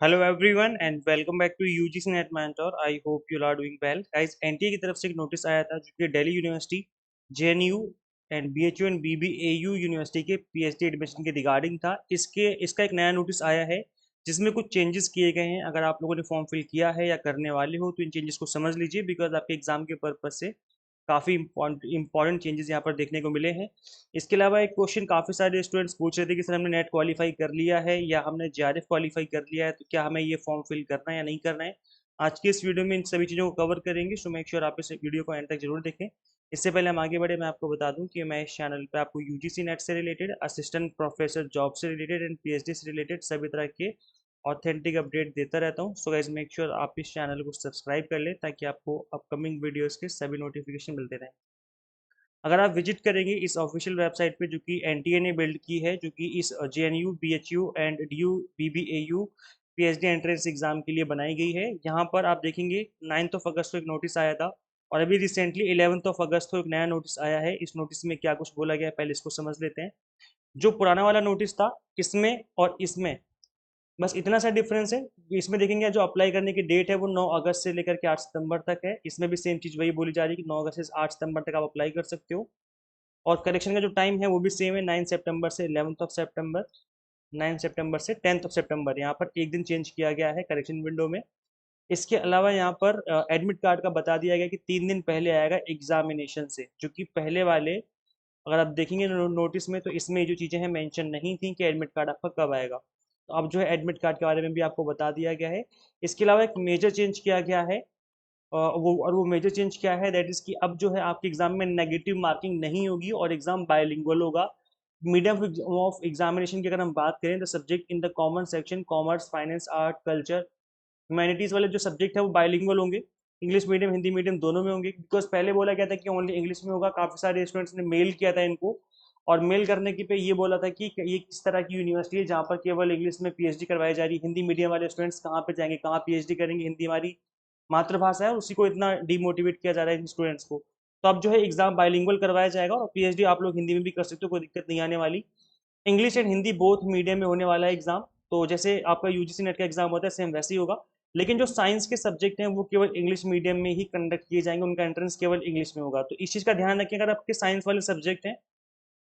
Hello everyone and welcome back to UGC NET mentor. I hope you are doing well guys. NTA की तरफ से एक notice आया था जो कि Delhi university, JNU and BHU and BBAU university के पीएचडी एडमिशन के रिगार्डिंग था। इसका एक नया नोटिस आया है जिसमें कुछ चेंजेस किए गए हैं। अगर आप लोगों ने फॉर्म फिल किया है या करने वाले हो तो इन चेंजेस को समझ लीजिए, बिकॉज आपके एग्जाम के पर्पज से काफ़ी इंपॉर्टेंट चेंजेस यहाँ पर देखने को मिले हैं। इसके अलावा एक क्वेश्चन काफ़ी सारे स्टूडेंट्स पूछ रहे थे कि सर हमने नेट क्वालिफाई कर लिया है या हमने जेआरएफ क्वालिफाई कर लिया है, तो क्या हमें ये फॉर्म फिल करना है या नहीं करना है। आज की इस वीडियो में इन सभी चीज़ों को कवर करेंगे, सो मेक श्योर आप इस वीडियो को एंड तक जरूर देखें। इससे पहले हम आगे बढ़े, मैं आपको बता दूं कि मैं इस चैनल पे आपको यूजीसी नेट से रिलेटेड, असिस्टेंट प्रोफेसर जॉब से रिलेटेड एंड पीएचडी से रिलेटेड सभी तरह के ऑथेंटिक अपडेट देता रहता हूँ। सो गाइस मेक श्योर आप इस चैनल को सब्सक्राइब कर लें ताकि आपको अपकमिंग वीडियोस के सभी नोटिफिकेशन मिलते रहें। अगर आप विजिट करेंगे इस ऑफिशियल वेबसाइट पे जो कि एनटीए ने बिल्ड की है, जो कि इस JNU, BHU and DU, BBAU PhD entrance exam के लिए बनाई गई है, यहाँ पर आप देखेंगे 9 अगस्त को एक नोटिस आया था और अभी रिसेंटली 11 अगस्त को एक नया नोटिस आया है। इस नोटिस में क्या कुछ बोला गया है पहले इसको समझ लेते हैं। जो पुराना वाला नोटिस था, इसमें और इसमें बस इतना सा डिफरेंस है। इसमें देखेंगे जो अप्लाई करने की डेट है वो 9 अगस्त से लेकर के 8 सितंबर तक है। इसमें भी सेम चीज़ वही बोली जा रही है कि 9 अगस्त से 8 सितंबर तक आप अप्लाई कर सकते हो। और करेक्शन का जो टाइम है वो भी सेम है, 9 सितंबर से 11 सितंबर, 9 सितंबर से 10 सितंबर। यहाँ पर एक दिन चेंज किया गया है करेक्शन विंडो में। इसके अलावा यहाँ पर एडमिट कार्ड का बता दिया गया कि 3 दिन पहले आएगा एग्जामिनेशन से, जो कि पहले वाले अगर आप देखेंगे नोटिस में तो इसमें जो चीज़ें हैं मेंशन नहीं थी कि एडमिट कार्ड आपका कब आएगा। तो अब जो है एडमिट कार्ड के बारे में भी आपको बता दिया गया है। इसके अलावा एक मेजर चेंज किया गया है, वो मेजर चेंज क्या है, दैट इज कि अब जो है आपके एग्जाम में नेगेटिव मार्किंग नहीं होगी और एग्जाम बायलिंगुअल होगा। मीडियम ऑफ एग्जामिनेशन की अगर हम बात करें, the subject in the common section commerce, finance, art, culture, humanities वाले जो सब्जेक्ट है वो बायलिंगुअल होंगे। इंग्लिश मीडियम, हिंदी मीडियम दोनों में होंगे, बिकॉज पहले बोला गया था कि ओनली इंग्लिश में होगा। काफ़ी सारे स्टूडेंट्स ने मेल किया था इनको, और मेल करने की पे ये बोला था कि ये किस तरह की यूनिवर्सिटी है जहाँ पर केवल इंग्लिश में पीएचडी करवाई जा रही है, हिंदी मीडियम वाले स्टूडेंट्स कहाँ पे जाएंगे, कहाँ पीएचडी करेंगे, हिंदी हमारी मातृभाषा है, उसी को इतना डीमोटिवेट किया जा रहा है इन स्टूडेंट्स को। तो अब जो है एग्जाम बाइलिंगुअल करवाया जाएगा और पीएचडी आप लोग हिंदी में भी कर सकते हो, कोई दिक्कत नहीं आने वाली। English and Hindi both medium में होने वाला है एग्जाम। तो जैसे आपका यूजीसी नेट का एग्जाम होता है सेम वैसे ही होगा, लेकिन जो साइंस के सब्जेक्ट हैं वो केवल इंग्लिश मीडियम में ही कंडक्ट किए जाएंगे, उनका एंट्रेंस केवल इंग्लिश में होगा। तो इस चीज़ का ध्यान रखें, अगर आपके साइंस वाले सब्जेक्ट हैं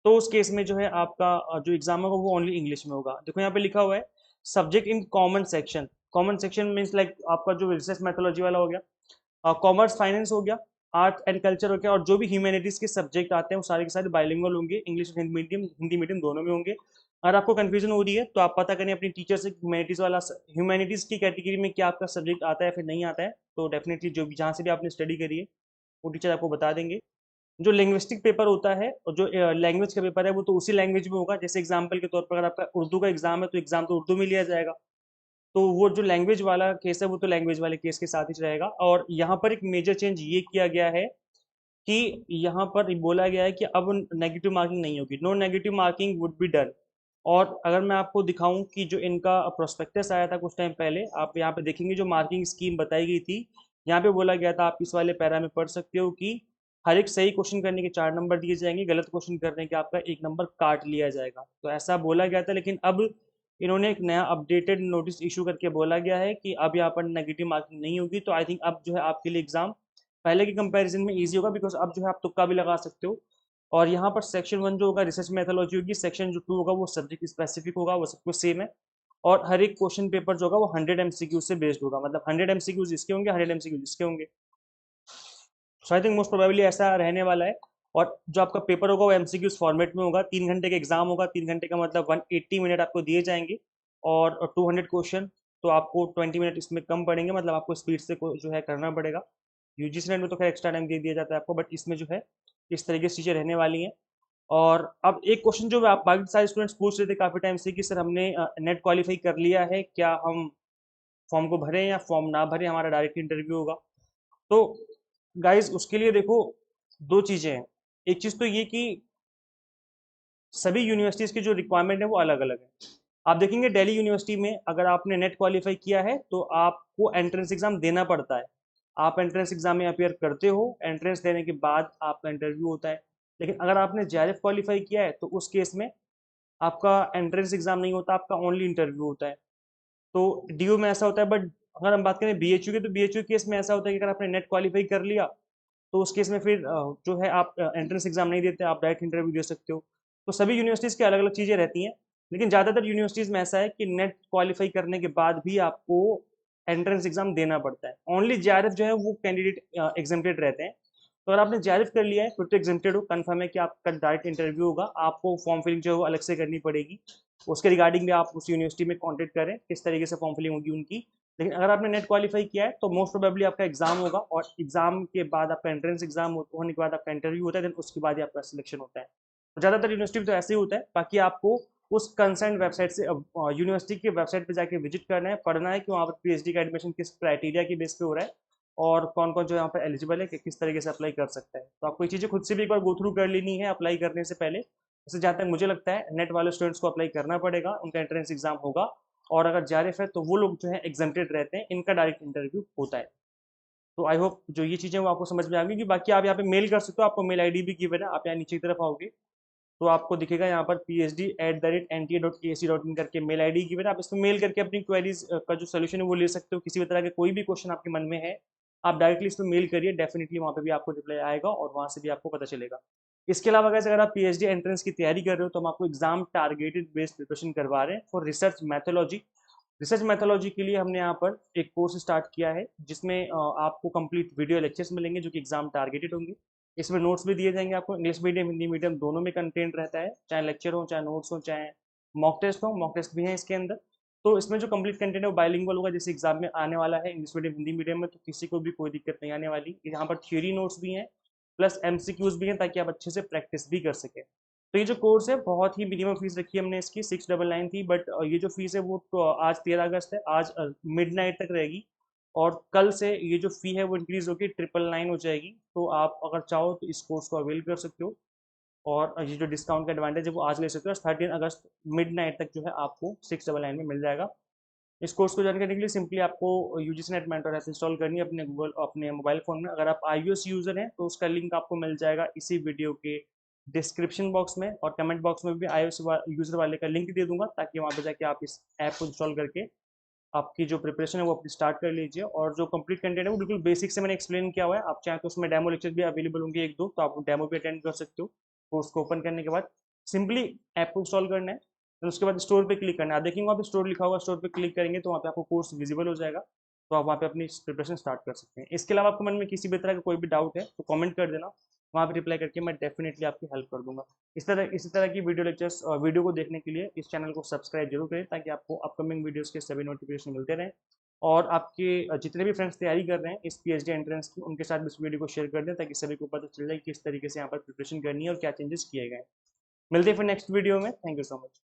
तो उस केस में जो है आपका जो एग्जाम होगा वो ओनली इंग्लिश में होगा। देखो यहाँ पे लिखा हुआ है subject in common section. Common section means like आपका जो रिसर्च मैथोलॉजी वाला हो गया, कॉमर्स फाइनेंस हो गया, आर्ट एंड कल्चर हो गया, और जो भी ह्यूमैनिटीज के सब्जेक्ट आते हैं वो सारे के सारे बाइलिंगुअल होंगे, इंग्लिश और हिंदी मीडियम दोनों में होंगे। अगर आपको कंफ्यूजन हो रही है तो आप पता करें अपनी टीचर से ह्यूमैनिटीज वाला, ह्यूमैनिटीज की कैटेगरी में क्या आपका सब्जेक्ट आता है फिर नहीं आता है। तो डेफिनेटली जो भी जहाँ से भी आपने स्टडी करी है वो टीचर आपको बता देंगे। जो लिंग्विस्टिक पेपर होता है और जो लैंग्वेज का पेपर है वो तो उसी लैंग्वेज में होगा। जैसे एग्जाम्पल के तौर पर अगर आपका उर्दू का एग्जाम है तो एग्जाम तो उर्दू में लिया जाएगा, तो वो जो लैंग्वेज वाला केस है वो तो लैंग्वेज वाले केस के साथ ही रहेगा। और यहाँ पर एक मेजर चेंज ये किया गया है कि यहाँ पर बोला गया है कि अब नेगेटिव मार्किंग नहीं होगी, no negative marking would be done. और अगर मैं आपको दिखाऊं कि जो इनका प्रोस्पेक्टस आया था कुछ टाइम पहले, आप यहाँ पे देखेंगे जो मार्किंग स्कीम बताई गई थी, यहाँ पे बोला गया था, आप इस वाले पैरा में पढ़ सकते हो कि हर एक सही क्वेश्चन करने के 4 नंबर दिए जाएंगे, गलत क्वेश्चन करने के आपका 1 नंबर काट लिया जाएगा। तो ऐसा बोला गया था, लेकिन अब इन्होंने एक नया अपडेटेड नोटिस इशू करके बोला गया है कि अब यहाँ पर नेगेटिव मार्किंग नहीं होगी। तो आई थिंक अब जो है आपके लिए एग्जाम पहले के कंपैरिजन में इजी होगा, बिकॉज अब जो है आप तुक्का भी लगा सकते हो। और यहाँ पर सेक्शन 1 जो होगा रिसर्च मैथोलॉजी होगी, सेक्शन जो 2 होगा वो सब्जेक्ट स्पेसिफिक होगा, वो सब कुछ सेम है। और हर एक क्वेश्चन पेपर जो होगा वो 100 MCQ से बेस्ड होगा, मतलब 100 MCQ इसके होंगे, 100 MCQ इसके होंगे। सो आई थिंक मोस्ट प्रोबेबली ऐसा रहने वाला है। और जो आपका पेपर होगा वो एमसीक्यूज फॉर्मेट में होगा, 3 घंटे का एग्जाम होगा, 3 घंटे का मतलब 180 मिनट आपको दिए जाएंगे, और 200 क्वेश्चन। तो आपको 20 मिनट इसमें कम पड़ेंगे, मतलब आपको स्पीड से जो है करना पड़ेगा। यूजीसी नेट में तो खैर एक्स्ट्रा टाइम दे दिया जाता है आपको, बट इसमें जो है इस तरीके से चीज़ें रहने वाली हैं। और अब एक क्वेश्चन जो आप बाकी सारे स्टूडेंट्स पूछ रहे थे काफ़ी टाइम से कि सर हमने नेट क्वालिफाई कर लिया है, क्या हम फॉर्म को भरें या फॉर्म ना भरें, हमारा डायरेक्ट इंटरव्यू होगा। तो गाइज उसके लिए देखो, दो चीज़ें हैं। एक चीज़ तो ये कि सभी यूनिवर्सिटीज़ की जो रिक्वायरमेंट है वो अलग अलग है। आप देखेंगे दिल्ली यूनिवर्सिटी में अगर आपने नेट क्वालिफाई किया है तो आपको एंट्रेंस एग्जाम देना पड़ता है। आप एंट्रेंस एग्जाम में अपेयर करते हो, एंट्रेंस देने के बाद आपका इंटरव्यू होता है। लेकिन अगर आपने जेआरएफ क्वालिफाई किया है तो उस केस में आपका एंट्रेंस एग्जाम नहीं होता, आपका ओनली इंटरव्यू होता है। तो DU में ऐसा होता है, बट अगर हम बात करें BHU की, तो BHU केस में ऐसा होता है कि अगर आपने नेट क्वालिफाई कर लिया तो उस केस में फिर जो है आप एंट्रेंस एग्जाम नहीं देते, आप डायरेक्ट इंटरव्यू दे सकते हो। तो सभी यूनिवर्सिटीज़ की अलग अलग चीज़ें रहती हैं, लेकिन ज़्यादातर यूनिवर्सिटीज़ में ऐसा है कि नेट क्वालिफाई करने के बाद भी आपको एंट्रेंस एग्जाम देना पड़ता है। ओनली JRF जो है वो कैंडिडेट एग्जेम्प्टेड रहते हैं। तो अगर आपने JRF कर लिया है फिर तो एग्जेम्प्टेड हो, कन्फर्म है कि आपका डायरेक्ट इंटरव्यू होगा, आपको फॉर्म फिलिंग जो है वो अलग से करनी पड़ेगी। उसके रिगार्डिंग भी आप उस यूनिवर्सिटी में कॉन्टेक्ट करें किस तरीके से फॉर्म फिलिंग होगी उनकी। लेकिन अगर आपने नेट क्वालिफाई किया है तो मोस्ट प्रोबेबली आपका एग्जाम होगा, और एग्जाम के बाद आपका एंट्रेंस एग्जाम होने के बाद आपका इंटरव्यू होता है, देन उसके बाद ही आपका सिलेक्शन होता है। तो ज़्यादातर यूनिवर्सिटी में तो ऐसे ही होता है। बाकी आपको उस कंसर्न वेबसाइट से यूनिवर्सिटी के वेबसाइट पे जाके विजिट करना है, पढ़ना है कि वहाँ पर PhD का एडमिशन किस क्राइटेरिया के बेस पे हो रहा है, और कौन कौन जो यहाँ पर एलिजिबल है कि किस तरीके से अप्लाई कर सकता है। तो आपको ये चीज़ें खुद से भी एक बार गो थ्रू कर लेनी है अप्लाई करने से पहले। वैसे जहाँ तक मुझे लगता है नेट वाले स्टूडेंट्स को अप्लाई करना पड़ेगा, उनका एंट्रेंस एग्जाम होगा, और अगर JRF है तो वो लोग जो है एग्जेम्प्टेड रहते हैं, इनका डायरेक्ट इंटरव्यू होता है। तो आई होप जो ये चीज़ें वो आपको समझ में आ गई। कि बाकी आप यहाँ पे मेल कर सकते हो, आपको मेल ID भी गिवन है, आप यहाँ नीचे की तरफ आओगे तो आपको दिखेगा यहाँ पर phd@nta.ac.in करके मेल ID गिवन है। आप इसमें मेल करके अपनी क्वेरीज का जो सोल्यूशन है वो ले सकते हो। किसी भी तरह के कोई भी क्वेश्चन आपके मन में है, आप डायरेक्टली इसमें मेल करिए, डेफिनेटली वहाँ पे भी आपको रिप्लाई आएगा और वहाँ से भी आपको पता चलेगा। इसके अलावा guys, अगर आप PhD एंट्रेंस की तैयारी कर रहे हो तो हम आपको एग्जाम टारगेटेड बेस्ड प्रिपरेशन करवा रहे हैं for research methodology. Research methodology के लिए हमने यहाँ पर एक कोर्स स्टार्ट किया है, जिसमें आपको कंप्लीट वीडियो लेक्चर्स मिलेंगे जो कि एग्जाम टारगेटेड होंगे। इसमें नोट्स भी दिए जाएंगे आपको, इंग्लिश मीडियम हिंदी मीडियम दोनों में कंटेंट रहता है, चाहे लेक्चर हो चाहे नोट्स हो चाहे मॉक टेस्ट हो, मॉक टेस्ट भी है इसके अंदर। तो इसमें जो कंप्लीट कंटेंट है वो बाइलिंगुअल होगा, जैसे एग्जाम में आने वाला है इंग्लिश मीडियम हिंदी मीडियम में, तो किसी को भी कोई दिक्कत नहीं आने वाली। यहाँ पर थ्योरी नोट्स भी हैं प्लस MCQs भी हैं, ताकि आप अच्छे से प्रैक्टिस भी कर सकें। तो ये जो कोर्स है बहुत ही मिनिमम फीस रखी है हमने इसकी, 699 थी, बट ये जो फीस है वो तो आज 13 अगस्त है, आज मिडनाइट तक रहेगी। और कल से ये जो फी है वो इंक्रीज होकर 999 हो जाएगी। तो आप अगर चाहो तो इस कोर्स को अवेल कर सकते हो, और ये जो डिस्काउंट का एडवांटेज है वो आज ले सकते हो। 13 अगस्त मिडनाइट तक जो है आपको 699 में मिल जाएगा। इस कोर्स को ज्वाइन करने के लिए सिंपली आपको UGC net mentor app install करनी है अपने अपने मोबाइल फ़ोन में। अगर आप iOS यूज़र हैं तो उसका लिंक आपको मिल जाएगा इसी वीडियो के डिस्क्रिप्शन बॉक्स में, और कमेंट बॉक्स में भी iOS यूज़र वाले का लिंक दे दूंगा, ताकि वहाँ पे जाके आप इस ऐप को इंस्टॉल करके आपकी जो प्रिपरेशन है वो अपनी स्टार्ट कर लीजिए। और जो कंप्लीट कंटेंट है वो बिल्कुल बेसिक से मैंने एक्सप्लेन किया हुआ है। आप चाहें तो उसमें डेमो लेक्चर भी अवेलेबल होंगे एक दो, तो आप डेमो भी अटेंड कर सकते हो। कोर्स को ओपन करने के बाद सिंपली ऐप को इंस्टॉल करना है, फिर उसके बाद स्टोर पे क्लिक करना है। आप देखेंगे वहाँ पे स्टोर लिखा होगा, स्टोर पे क्लिक करेंगे तो वहाँ पे आपको कोर्स विजिबल हो जाएगा, तो आप वहाँ पे अपनी प्रिपरेशन स्टार्ट कर सकते हैं। इसके अलावा आपको मन में किसी भी तरह का कोई भी डाउट है तो कमेंट कर देना, वहाँ पे रिप्लाई करके मैं डेफिनेटली आपकी हेल्प कर दूंगा। इसी तरह की वीडियो लेक्चर्स वीडियो को देखने के लिए इस चैनल को सब्सक्राइब जरूर करें, ताकि आपको अपकमिंग वीडियोस के सभी नोटिफिकेशन मिलते रहें। और आपके जितने भी फ्रेंड्स तैयारी कर रहे हैं इस PhD एंट्रेंस की, उनके साथ भी इस वीडियो को शेयर कर दें, ताकि सभी को पता चल जाए कि किस तरीके से यहाँ पर प्रिपरेशन करनी है और क्या चेंजेस किए गए हैं। मिलते हैं फिर नेक्स्ट वीडियो में। Thank you so much.